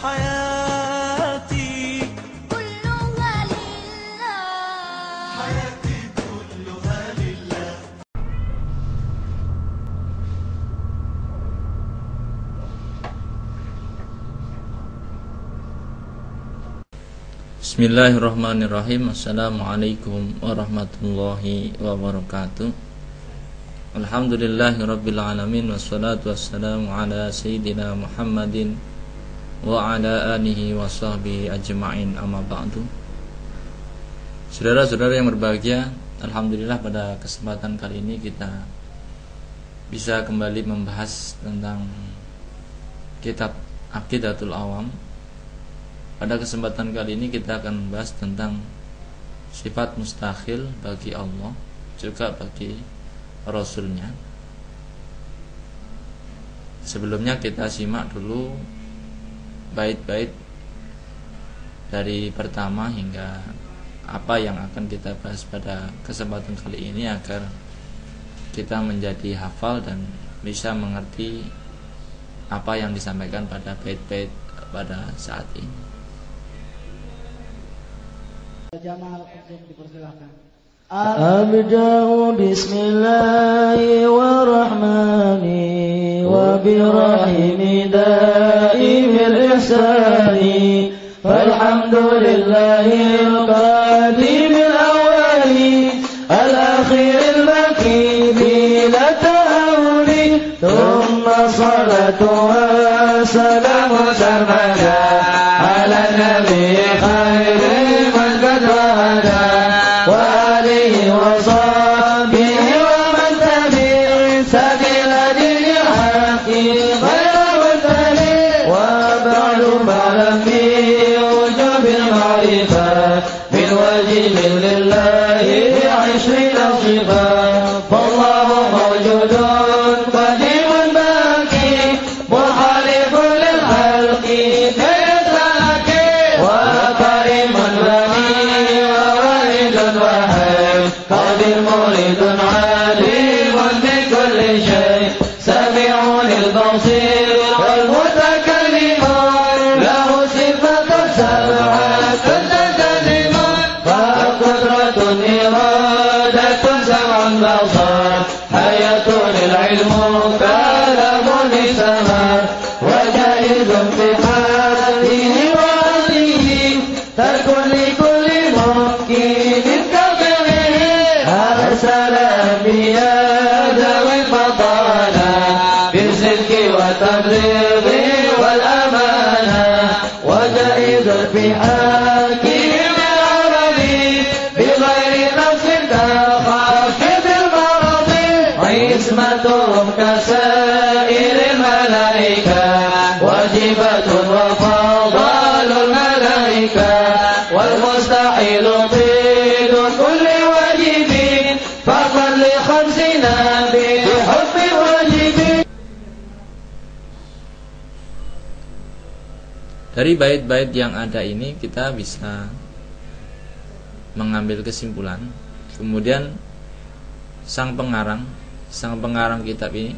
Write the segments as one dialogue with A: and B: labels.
A: حياتي كلها لله حياتي كلها لله.
B: Bismillahirrahmanirrahim. Assalamualaikum warahmatullahi wabarakatuh. Alhamdulillahirabbil alamin wassalatu wassalamu ala sayyidina Muhammadin wa ala alihi wa sahbihi ajma'in, amma ba'du. Saudara-saudara yang berbahagia, alhamdulillah pada kesempatan kali ini kita bisa kembali membahas tentang kitab Aqidatul Awam. Pada kesempatan kali ini kita akan membahas tentang sifat mustahil bagi Allah, juga bagi Rasulnya. Sebelumnya kita simak dulu bait-bait dari pertama hingga apa yang akan kita bahas pada kesempatan kali ini, agar kita menjadi hafal dan bisa mengerti apa yang disampaikan pada bait-bait pada saat ini.
C: Jamaah untuk dipersilakan. Abda'u bismillahi wa rahmani wa birahimi da'imil ihsani falhamdulillahi al-qadimil awali al-akhiril maki bila ta'awli thumma salatu wa salamu sarmada ala nabi khairi man qad wahada
B: Dari bait-bait yang ada ini kita bisa mengambil kesimpulan. Kemudian sang pengarang kitab ini,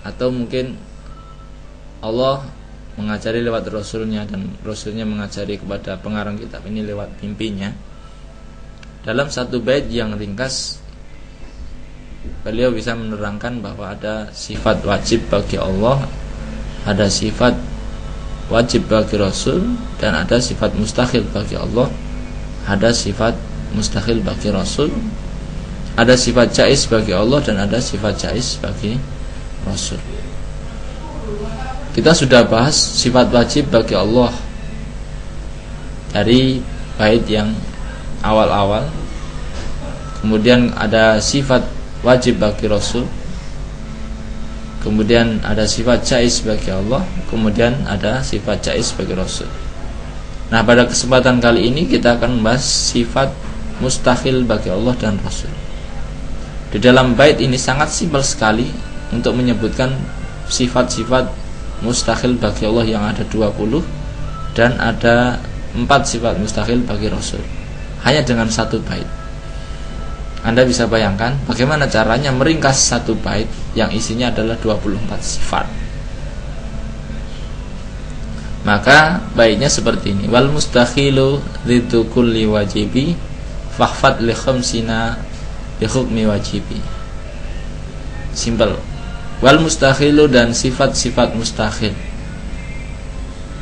B: atau mungkin Allah mengajari lewat Rasulnya dan Rasulnya mengajari kepada pengarang kitab ini lewat mimpinya. Dalam satu bait yang ringkas, beliau bisa menerangkan bahwa ada sifat wajib bagi Allah, ada sifat wajib bagi Rasul, dan ada sifat mustahil bagi Allah, ada sifat mustahil bagi Rasul, ada sifat jaiz bagi Allah, dan ada sifat jaiz bagi Rasul. Kita sudah bahas sifat wajib bagi Allah dari bait yang awal-awal. Kemudian ada sifat wajib bagi Rasul, kemudian ada sifat jaiz bagi Allah, kemudian ada sifat jaiz bagi Rasul. Nah, pada kesempatan kali ini kita akan membahas sifat mustahil bagi Allah dan Rasul. Di dalam bait ini sangat simpel sekali untuk menyebutkan sifat-sifat mustahil bagi Allah yang ada 20, dan ada 4 sifat mustahil bagi Rasul, hanya dengan satu bait. Anda bisa bayangkan bagaimana caranya meringkas satu bait yang isinya adalah 24 sifat. Maka baiknya seperti ini. Wal mustakhilu dziddu kulli wajibi fahfad li khamsina bi hukmi wajibi. Simple. Wal mustakhilu, dan sifat-sifat mustakhil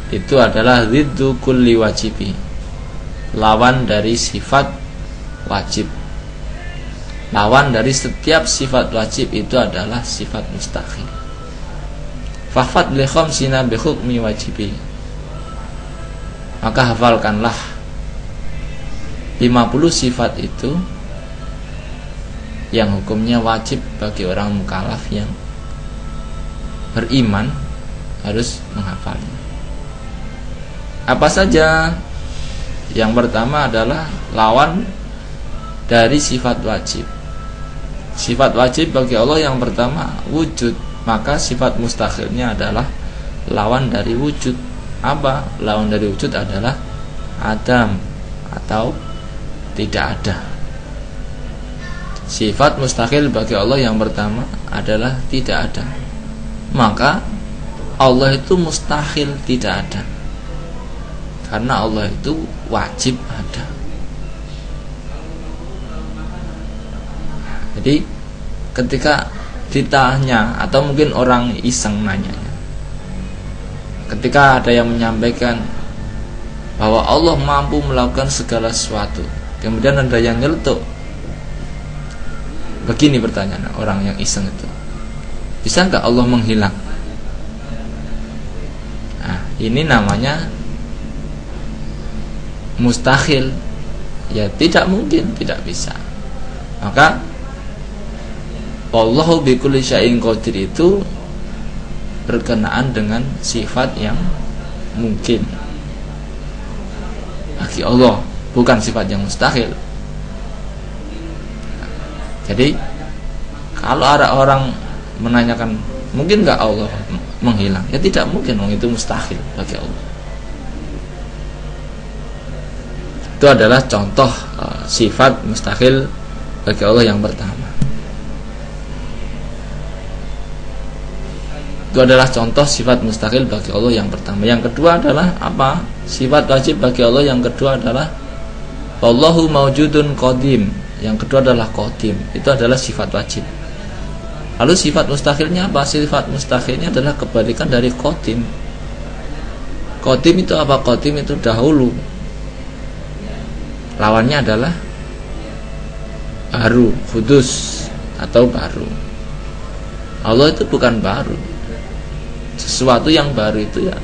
B: itu adalah dziddu kulli wajibi, lawan dari sifat wajib. Lawan dari setiap sifat wajib itu adalah sifat mustakhil. Fahfad li khamsina bi hukmi wajibi. Maka hafalkanlah 50 sifat itu yang hukumnya wajib bagi orang mukallaf yang beriman harus menghafalnya. Apa saja? Yang pertama adalah lawan dari sifat wajib. Sifat wajib bagi Allah yang pertama wujud, maka sifat mustakhilnya adalah lawan dari wujud. Apa? Lawan dari wujud adalah adam atau tidak ada. Sifat mustakhil bagi Allah yang pertama adalah tidak ada. Maka Allah itu mustahil tidak ada, karena Allah itu wajib ada. Jadi ketika ditanya, atau mungkin orang iseng nanya, ketika ada yang menyampaikan bahwa Allah mampu melakukan segala sesuatu, kemudian ada yang nyeletuk, begini pertanyaan orang yang iseng itu, bisa nggak Allah menghilang? Nah, ini namanya mustahil. Ya tidak mungkin, tidak bisa. Maka Allahu bi kulli syai'in qadir itu berkenaan dengan sifat yang mungkin bagi Allah, bukan sifat yang mustahil. Jadi kalau ada orang menanyakan mungkin nggak Allah menghilang, ya tidak mungkin, itu mustahil bagi Allah. Itu adalah contoh sifat mustahil bagi Allah yang pertama. Itu adalah contoh sifat mustahil bagi Allah yang pertama. Yang kedua adalah apa? Sifat wajib bagi Allah yang kedua adalah Allahu mawjudun qadim. Yang kedua adalah qadim. Itu adalah sifat wajib. Lalu sifat mustahilnya apa? Sifat mustahilnya adalah kebalikan dari qadim. Qadim itu apa? Qadim itu dahulu. Lawannya adalah baru, hudus atau baru. Allah itu bukan baru. Sesuatu yang baru itu ya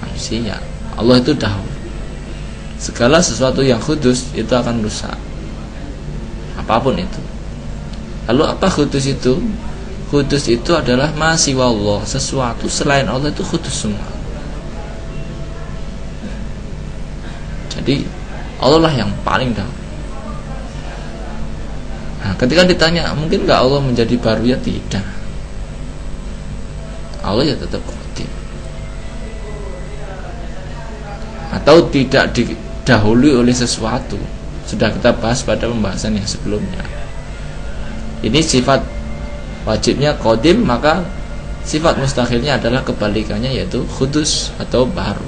B: manusia. Allah itu dahulu. Segala sesuatu yang hudus itu akan rusak, apapun itu. Lalu apa hudus itu? Hudus itu adalah ma siwa Allah, sesuatu selain Allah itu hudus semua. Jadi Allah lah yang paling dahulu. Nah, ketika ditanya mungkin nggak Allah menjadi baru, ya tidak. Allah ya tetap qadim. Atau tidak didahului oleh sesuatu. Sudah kita bahas pada pembahasan yang sebelumnya. Ini sifat wajibnya qadim, maka sifat mustahilnya adalah kebalikannya, yaitu hudus atau baru.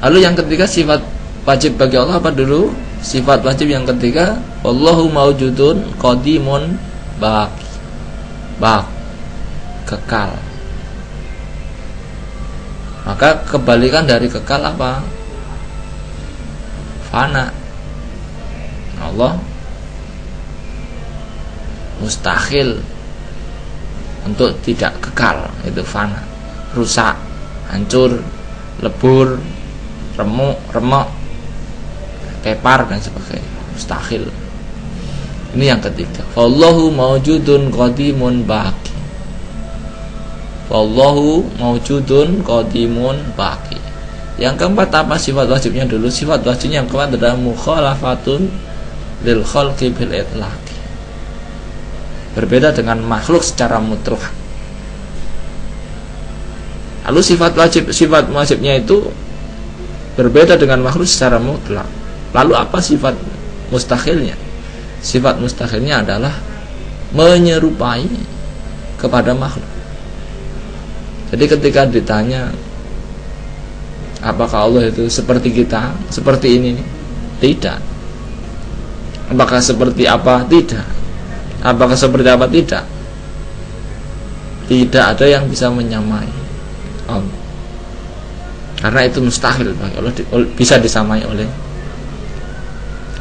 B: Lalu yang ketiga, sifat wajib bagi Allah apa dulu? Sifat wajib yang ketiga, Allahu mawjudun qadimun baqi. Kekal. Maka kebalikan dari kekal apa? Fana. Allah mustahil untuk tidak kekal, itu fana, rusak, hancur, lebur, remuk, kepar dan sebagainya, mustahil. Ini yang ketiga. Allahu mawjudun qadimun baqi. Wallahu mawjudun qadimun baqi. Yang keempat apa sifat wajibnya dulu? Sifat wajibnya yang keempat adalah mukhalafatun lil khalqi bil itlaqi. Berbeda dengan makhluk secara mutlak. Lalu sifat wajibnya itu berbeda dengan makhluk secara mutlak. Lalu apa sifat mustahilnya? Sifat mustahilnya adalah menyerupai kepada makhluk. Jadi ketika ditanya apakah Allah itu seperti kita, seperti ini? Tidak. Apakah seperti apa? Tidak. Apakah seperti apa? Tidak. Tidak ada yang bisa menyamai Allah. Karena itu mustahil bagi Allah bisa disamai oleh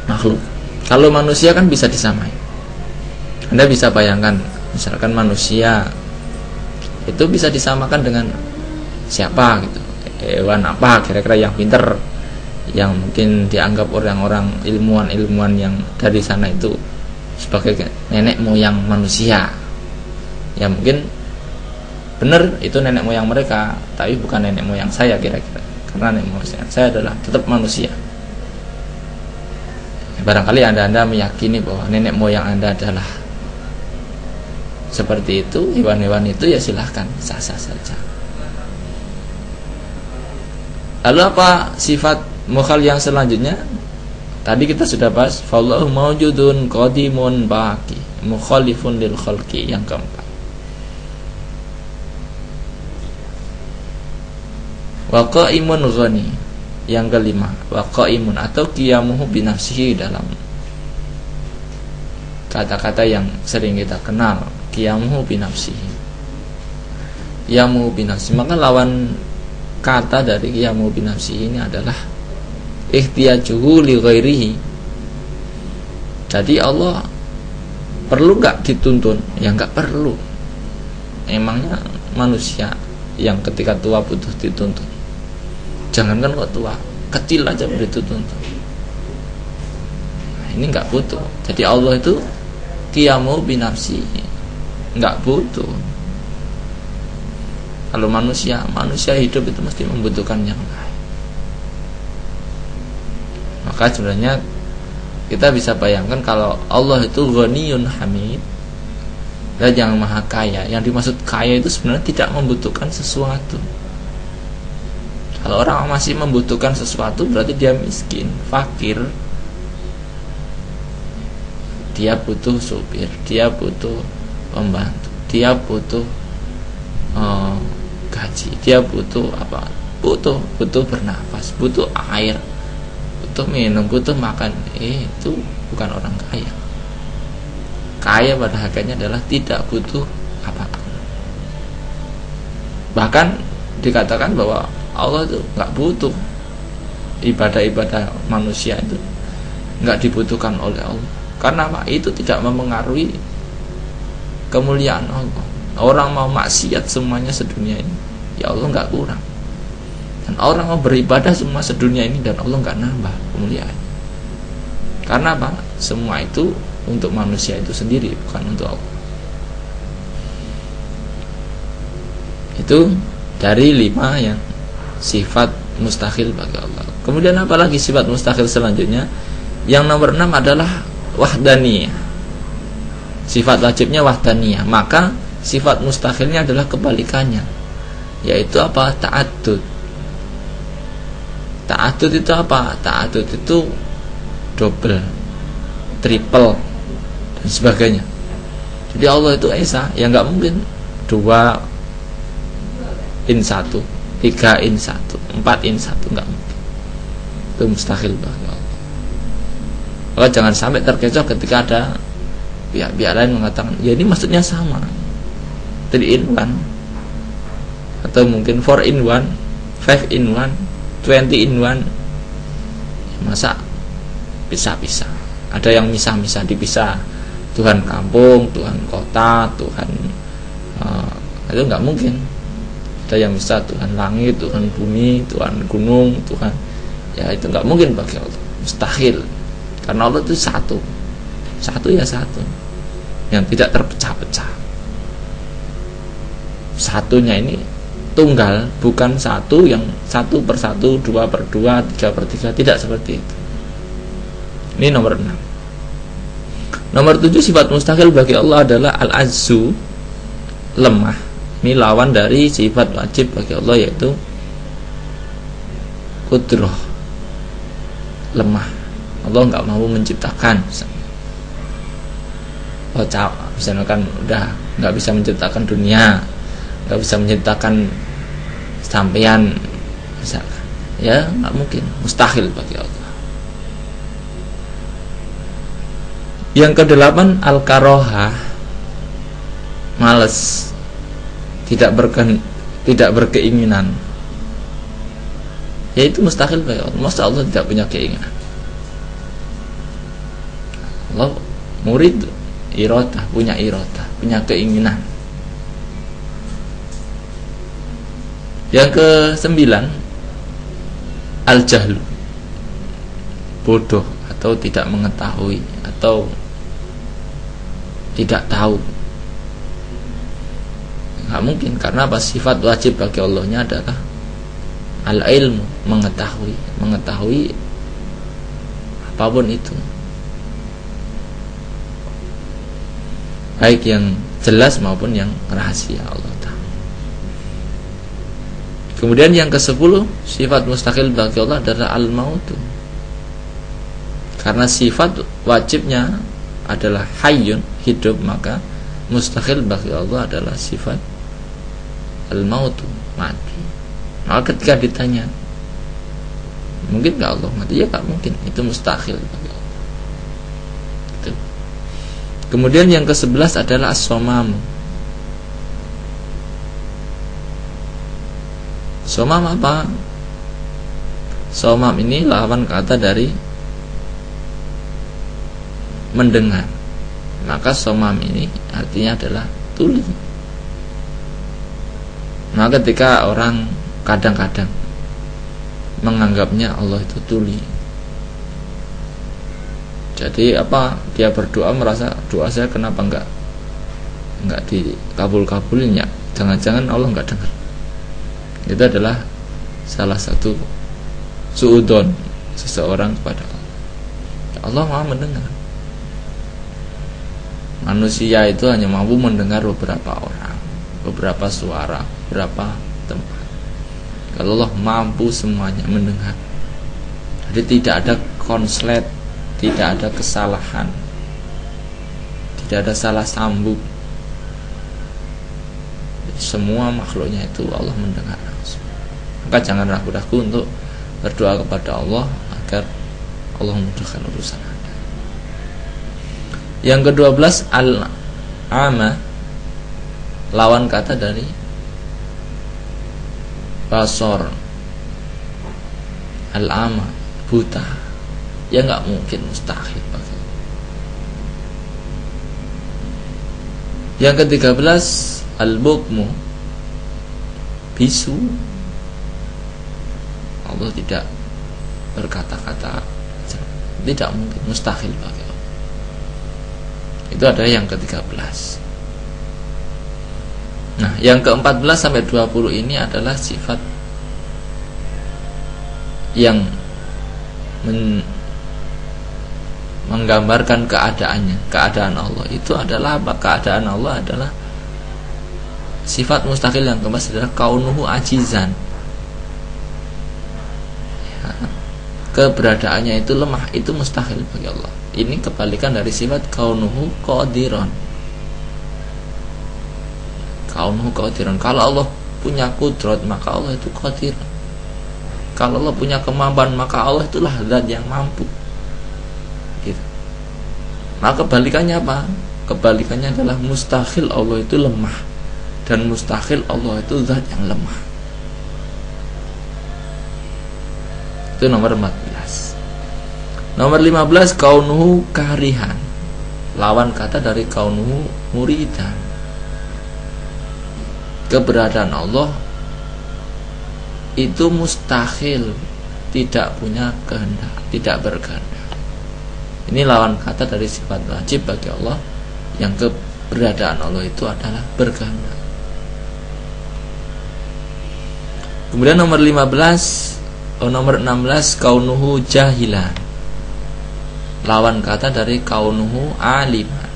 B: makhluk. Kalau manusia kan bisa disamai. Anda bisa bayangkan, misalkan manusia itu bisa disamakan dengan siapa gitu, hewan apa kira-kira yang pinter, yang mungkin dianggap orang-orang ilmuwan yang dari sana itu sebagai nenek moyang manusia. Ya mungkin benar itu nenek moyang mereka, tapi bukan nenek moyang saya kira-kira, karena nenek moyang saya adalah tetap manusia. Barangkali anda meyakini bahwa nenek moyang anda adalah seperti itu, hewan-hewan itu, ya silahkan, sah-sah saja. Lalu apa sifat mukhal yang selanjutnya? Tadi kita sudah bahas, fallahu mawjudun qadimun baqi mukhalifun lil khalqi, yang keempat. Wa qaimun ghani, yang kelima. Wa qaimun atau qiyamuhu binafsihi, dalam kata-kata yang sering kita kenal, qiyamuhu binafsihi. Qiyamuhu binafsihi, maka lawan kata dari qiyamuhu binafsihi ini adalah ihtiyajuhu li ghairihi. Jadi Allah perlu gak dituntun? Ya gak perlu. Emangnya manusia yang ketika tua butuh dituntun? Jangankan kok tua, kecil aja dituntun. Nah, ini gak butuh. Jadi Allah itu qiyamuhu binafsihi, gak butuh. Kalau manusia hidup itu mesti membutuhkan yang lain. Maka sebenarnya kita bisa bayangkan kalau Allah itu ghaniyun hamid, dan yang maha kaya. Yang dimaksud kaya itu sebenarnya tidak membutuhkan sesuatu. Kalau orang masih membutuhkan sesuatu, berarti dia miskin, fakir. Dia butuh supir, dia butuh pembantu, dia butuh gaji, dia butuh apa? Butuh bernafas, butuh air, butuh minum, butuh makan. Itu bukan orang kaya. Kaya pada hakikatnya adalah tidak butuh apapun. Bahkan dikatakan bahwa Allah itu nggak butuh ibadah-ibadah manusia, itu nggak dibutuhkan oleh Allah. Karena apa? Itu tidak mempengaruhi kemuliaan Allah. Orang mau maksiat semuanya sedunia ini, ya Allah nggak kurang. Dan orang mau beribadah semua sedunia ini, dan Allah nggak nambah kemuliaan. Karena apa? Semua itu untuk manusia itu sendiri, bukan untuk Allah. Itu dari 5 yang sifat mustahil bagi Allah. Kemudian apalagi sifat mustahil selanjutnya? Yang nomor 6 adalah wahdaniyah. Sifat wajibnya wahdaniyah. Maka sifat mustahilnya adalah kebalikannya, yaitu apa? Ta'addud. Ta'addud itu apa? Ta'addud itu double, triple, dan sebagainya. Jadi Allah itu esa, ya nggak mungkin 2 in 1, 3 in 1, 4 in 1, enggak mungkin. Itu mustahil bagi Allah. Maka jangan sampai terkecoh ketika ada pihak-pihak lain mengatakan, ya ini maksudnya sama, 3 in 1, atau mungkin 4 in 1, 5 in 1, 20 in 1. Masa pisah-pisah? Ada yang misah-misah, dipisah, Tuhan kampung, Tuhan kota, Tuhan itu enggak mungkin. Ada yang bisa Tuhan langit, Tuhan bumi, Tuhan gunung, Tuhan, ya itu nggak mungkin bagi Allah, mustahil. Karena Allah itu satu ya satu, yang tidak terpecah-pecah. Satunya ini tunggal, bukan satu yang 1 per 1, 2 per 2, 3 per 3, tidak seperti itu. Ini nomor 6. Nomor 7 sifat mustahil bagi Allah adalah al-azzu, lemah. Ini lawan dari sifat wajib bagi Allah, yaitu qudrah, lemah. Allah nggak mau menciptakan. Misalkan udah nggak bisa menciptakan dunia, nggak bisa menciptakan sampean misalkan, ya nggak mungkin, mustahil bagi Allah. Yang kedelapan al-karohah, males, tidak berkeinginan, yaitu mustahil bagi Allah. Masa Allah tidak punya keinginan? Allah murid iradah, punya keinginan. Yang ke-9 al-jahlu, bodoh atau tidak mengetahui atau tidak tahu. Nggak mungkin, karena apa? Sifat wajib bagi Allahnya adalah al-ilmu, mengetahui apapun itu, baik yang jelas maupun yang rahasia Allah Ta'ala. Kemudian yang ke-10, sifat mustahil bagi Allah adalah al-mautu, karena sifat wajibnya adalah hayyun, hidup, maka mustahil bagi Allah adalah sifat al-mautu, mati. Maka ketika ditanya, mungkin gak Allah mati? Ya gak mungkin, itu mustahil bagi Allah. Gitu. Kemudian yang ke-11 adalah as-somam. Somam apa? Somam ini lawan kata dari mendengar. Maka somam ini artinya adalah tuli. Nah, ketika orang kadang-kadang menganggapnya Allah itu tuli, jadi apa, dia berdoa merasa doa saya kenapa enggak dikabul-kabulin ya, jangan-jangan Allah enggak dengar. Itu adalah salah satu suudon seseorang kepada Allah. Allah Maha mendengar. Manusia itu hanya mampu mendengar beberapa orang, beberapa suara, beberapa tempat. Kalau Allah mampu semuanya mendengar, jadi tidak ada konslet, tidak ada kesalahan, tidak ada salah sambung. Semua makhluknya itu Allah mendengar langsung. Maka jangan ragu-ragu untuk berdoa kepada Allah agar Allah memudahkan urusan Anda. Yang ke-12 al-ama, lawan kata dari basor. Al-ama, buta. Ya nggak mungkin, mustahil bagi. Yang ke-13 al-bukmu, bisu. Allah tidak berkata-kata, tidak mungkin, mustahil bagi Allah. Itu adalah yang ke-13. Nah, yang ke-14 sampai 20 ini adalah sifat yang menggambarkan keadaan Allah. Itu adalah apa? Keadaan Allah adalah sifat mustaqil yang keempat adalah kaunuhu ajizan. Ya, keberadaannya itu lemah, itu mustahil bagi Allah. Ini kebalikan dari sifat kaunuhu qadiran. Kaunuhu qadiran. Kalau Allah punya kudrat, maka Allah itu qadir. Kalau Allah punya kemampuan, maka Allah itulah zat yang mampu. Gitu. Maka kebalikannya apa? Kebalikannya adalah mustahil Allah itu lemah, dan mustahil Allah itu zat yang lemah. Itu nomor 14. Nomor 15 kaunuhu karihan, lawan kata dari kaunuhu muridan. Keberadaan Allah itu mustahil, tidak punya kehendak, tidak berkehendak. Ini lawan kata dari sifat wajib bagi Allah, yang keberadaan Allah itu adalah berkehendak. Kemudian nomor 16 kaunuhu jahilan, lawan kata dari kaunuhu aliman.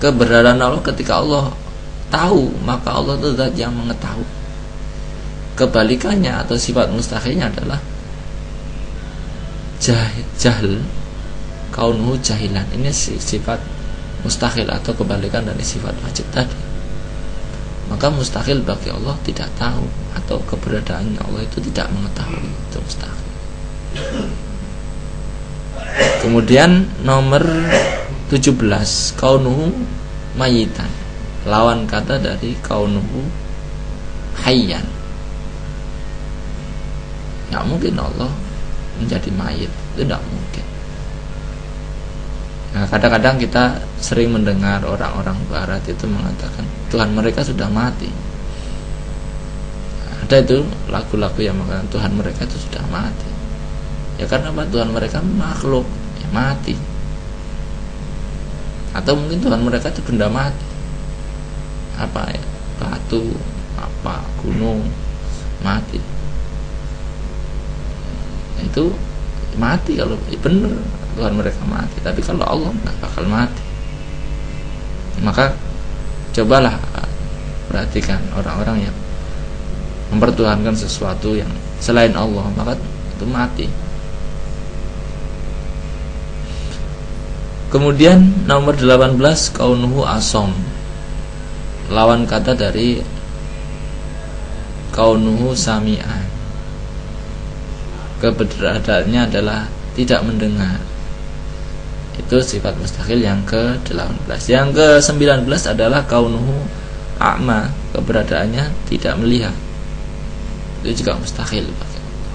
B: Keberadaan Allah ketika Allah tahu, maka Allah itu zat yang mengetahui. Kebalikannya atau sifat mustahilnya adalah jahil, kaunuhu jahilan. Ini sifat mustahil atau kebalikan dari sifat wajib tadi. maka mustahil bagi Allah tidak tahu, atau keberadaannya Allah itu tidak mengetahui, itu mustahil. Kemudian nomor 17, kaunuhu mayitan, lawan kata dari kaunuhu hayyan. Nggak mungkin Allah menjadi mayit, itu tidak mungkin. Nah, kadang-kadang kita sering mendengar orang-orang barat itu mengatakan Tuhan mereka sudah mati. Ada itu lagu-lagu yang mengatakan Tuhan mereka itu sudah mati. Ya karena apa? Tuhan mereka makhluk, ya mati. Atau mungkin Tuhan mereka itu benda mati. Apa ya? Batu, apa, gunung, mati. Itu mati kalau benar Tuhan mereka mati, tapi kalau Allah nggak bakal mati. Maka cobalah perhatikan orang-orang yang mempertuhankan sesuatu yang selain Allah, maka itu mati. Kemudian nomor 18, kaunuhu asom, lawan kata dari kaunuhu sami'an, keberadaannya adalah tidak mendengar. Itu sifat mustahil yang ke-18. Yang ke-19 adalah kaunuhu a'ma, keberadaannya tidak melihat. Itu juga mustahil bagi Allah.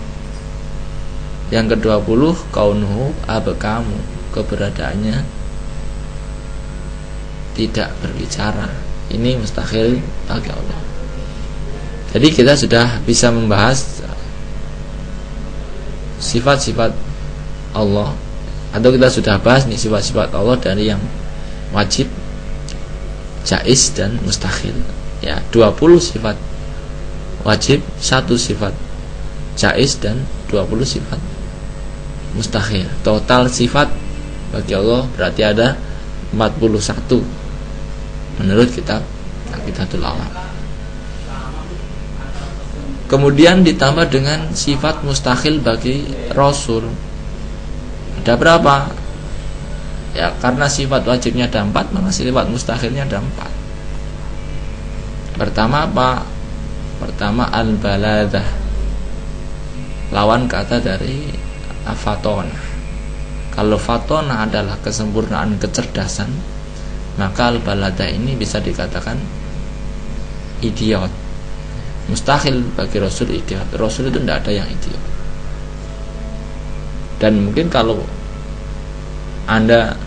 B: Yang ke-20 kaunuhu abkamu, keberadaannya tidak berbicara. Ini mustahil bagi Allah. Jadi kita sudah bisa membahas sifat-sifat Allah, atau kita sudah bahas nih sifat-sifat Allah dari yang wajib, jaiz dan mustahil. Ya, 20 sifat wajib, 1 sifat jaiz dan 20 sifat mustahil. Total sifat bagi Allah berarti ada 41 menurut kitab Aqidatul Awam. Kemudian ditambah dengan sifat mustahil bagi Rasul. Ada berapa? Ya, karena sifat wajibnya ada 4, maka sifat mustahilnya ada 4. Pertama apa? Pertama al-baladah, lawan kata dari afatona. Kalau fatona adalah kesempurnaan kecerdasan, maka al-baladah ini bisa dikatakan idiot. Mustahil bagi Rasul idiot. Rasul itu tidak ada yang idiot. Dan mungkin kalau Anda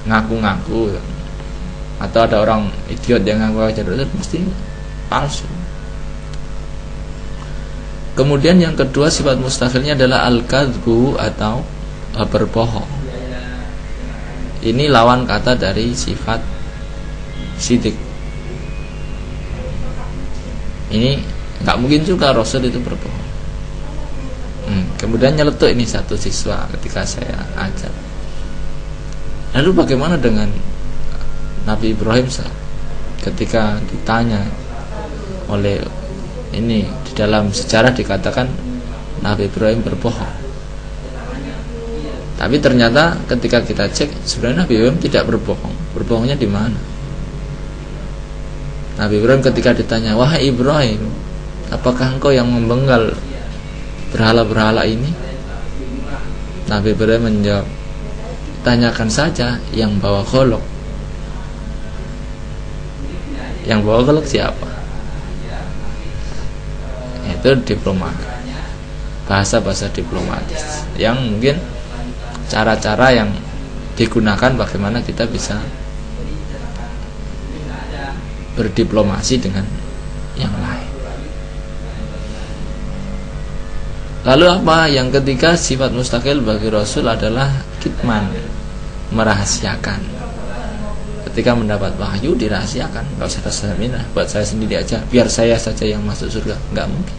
B: ngaku-ngaku atau ada orang idiot yang ngaku jadi Rasul, mesti palsu. Kemudian yang kedua sifat mustahilnya adalah al-kadzbu, atau berbohong. Ini lawan kata dari sifat sidik. Ini nggak mungkin juga Rasul itu berbohong. Kemudian nyeletuk ini satu siswa ketika saya ajar. Lalu bagaimana dengan Nabi Ibrahim ketika ditanya oleh ini, di dalam sejarah dikatakan Nabi Ibrahim berbohong. Tapi ternyata ketika kita cek, sebenarnya Nabi Ibrahim tidak berbohong. Berbohongnya di mana? Nabi Ibrahim ketika ditanya, wahai Ibrahim, apakah engkau yang membenggal berhala-berhala ini? Nabi Ibrahim menjawab, tanyakan saja yang bawa golok. Yang bawa golok siapa? Itu diplomat, bahasa-bahasa diplomatis yang mungkin cara-cara yang digunakan bagaimana kita bisa berdiplomasi dengan yang lain. Lalu apa? Yang ketiga sifat mustahil bagi Rasul adalah kitman, merahasiakan. Ketika mendapat wahyu dirahasiakan, nggak usah terseminah, buat saya sendiri aja, biar saya saja yang masuk surga, nggak mungkin.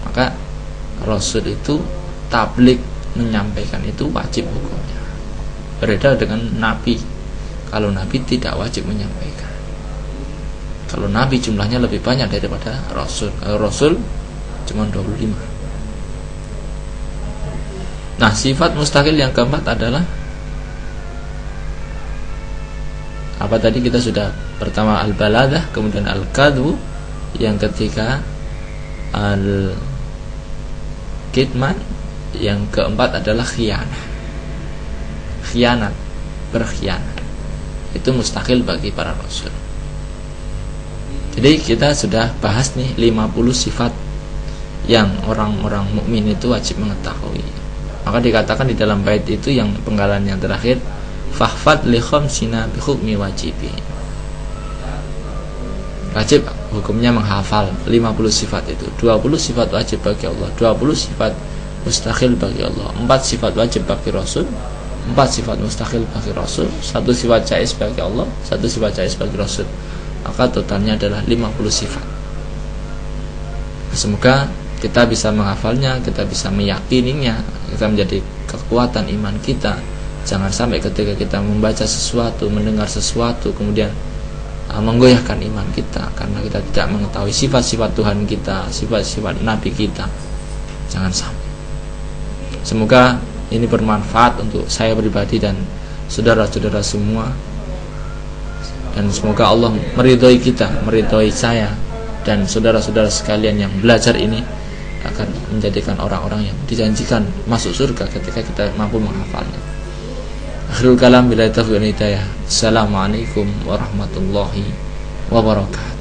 B: Maka Rasul itu tablik, menyampaikan itu wajib hukumnya. Berbeda dengan Nabi. Kalau Nabi tidak wajib menyampaikan. Kalau Nabi jumlahnya lebih banyak daripada Rasul. Kalau Rasul cuma 25. Nah, sifat mustahil yang keempat adalah Apa tadi kita sudah pertama al-balaghah, kemudian al-kadhbu, yang ketiga al-kitman, yang keempat adalah khianat. Khianat, berkhianat. Itu mustahil bagi para rasul. Jadi kita sudah bahas nih 50 sifat yang orang-orang mukmin itu wajib mengetahui. Maka dikatakan di dalam bait itu yang penggalan yang terakhir, fahfad li khamsina bi hukmi wajibi. Wajib hukumnya menghafal 50 sifat itu. 20 sifat wajib bagi Allah, 20 sifat mustahil bagi Allah, 4 sifat wajib bagi Rasul, 4 sifat mustahil bagi Rasul, 1 sifat jaiz bagi Allah, 1 sifat jaiz bagi Rasul. Maka totalnya adalah 50 sifat. Semoga kita bisa menghafalnya, kita bisa meyakininya, kita menjadi kekuatan iman kita. Jangan sampai ketika kita membaca sesuatu, mendengar sesuatu, kemudian menggoyahkan iman kita karena kita tidak mengetahui sifat-sifat Tuhan kita, sifat-sifat Nabi kita. Jangan sampai. Semoga ini bermanfaat untuk saya pribadi dan saudara-saudara semua. Dan semoga Allah meridhoi kita, meridhoi saya dan saudara-saudara sekalian yang belajar ini, akan menjadikan orang-orang yang dijanjikan masuk surga ketika kita mampu menghafalnya. Akhirul kalam, billahi taufiq wal hidayah. Assalamualaikum warahmatullahi wabarakatuh.